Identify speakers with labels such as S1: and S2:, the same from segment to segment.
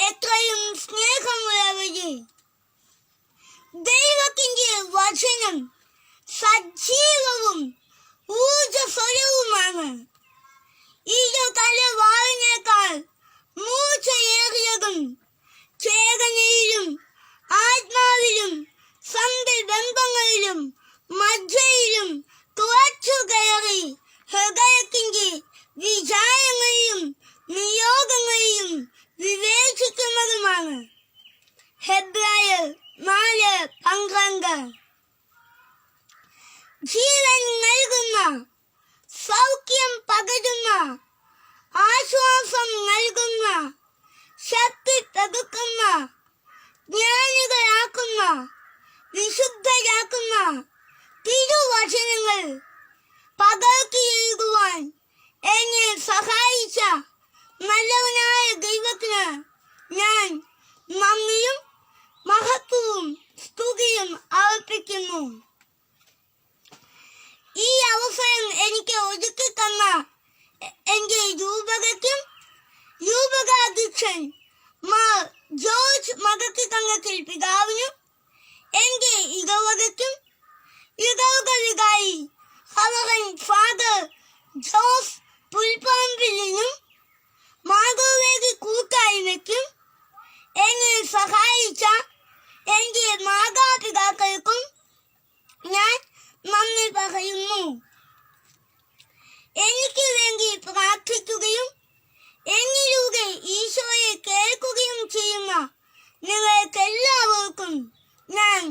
S1: എത്രയും സ്നേഹമുള്ളവര്, ദൈവത്തിന്റെ വചനം സജീവവും ഊർജസ്വലവുമാണ്. ഇത് തലവാളിനേക്കാൾ മൂർച്ചയേറിയതും ചേതനയിലും ആത്മാവിലും സന്ധിബന്ധങ്ങളിലും മജ്ജയിലും തുറച്ചു കയറി ഹൃദയത്തിന്റെ വിചാരങ്ങളെയും നിയോഗങ്ങളെയും വിവേചിക്കുന്നതുമാണ്. ഹെബ്രായർ 4:12. ജീവൻ നൽകുന്ന, സൗഖ്യം പകരുന്ന, ആശ്വാസം നൽകുന്ന, ശക്തി പകർക്കുന്ന, ജ്ഞാനികളാക്കുന്ന, വിശുദ്ധരാക്കുന്ന തിരുവചനങ്ങൾ പകർത്തിയെഴുതുവാൻ എന്നെ സഹായിച്ച നല്ലവനായ ദൈവത്തിന് ഞാൻ നന്ദിയും മഹത്വവും സ്തുതിയും അർപ്പിക്കുന്നു. ഈ അവസരം എനിക്ക് ഒരുക്കി തന്ന എന്റെ രൂപകയ്ക്കും രൂപകാധ്യക്ഷൻ മാർ ജോർജ് മകത്തിത്തങ്കത്തിൽ പിതാവിനും, എന്റെ ഇടവകയ്ക്കും ഇടവക വികാരി ഹവറൻ ഫാദർ ജോസ് പുൽപ്പാമ്പിലിനും, മാതൃവേദി കൂട്ടായ്മയ്ക്കും, എന്നെ സഹായിച്ച എന്റെ മാതാപിതാക്കൾക്കും ഞാൻ നന്ദി പറയുന്നു. എനിക്ക് വേണ്ടി പ്രാർത്ഥിക്കുകയും എന്നിലൂടെ ഈശോയെ കേൾക്കുകയും ചെയ്യുന്ന നിങ്ങൾക്കെല്ലാവർക്കും ഞാൻ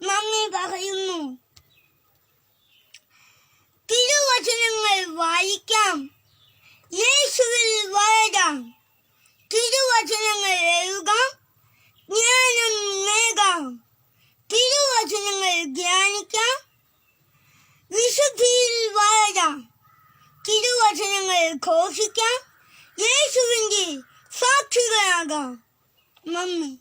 S1: നന്ദി പറയുന്നു. തിരുവചനങ്ങൾ വായിക്കാം, യേശുവിൽ വളരാം. തിരുവചനങ്ങൾ എഴുതാം, ജ്ഞാനം നേടാം. തിരുവചനങ്ങൾ ധ്യാനിക്കാം, വിശുദ്ധിയിൽ വളരാം. തിരുവചനങ്ങൾ ഘോഷിക്കാം, യേശുവിന്റെ സാക്ഷികളാകാം. നന്ദി.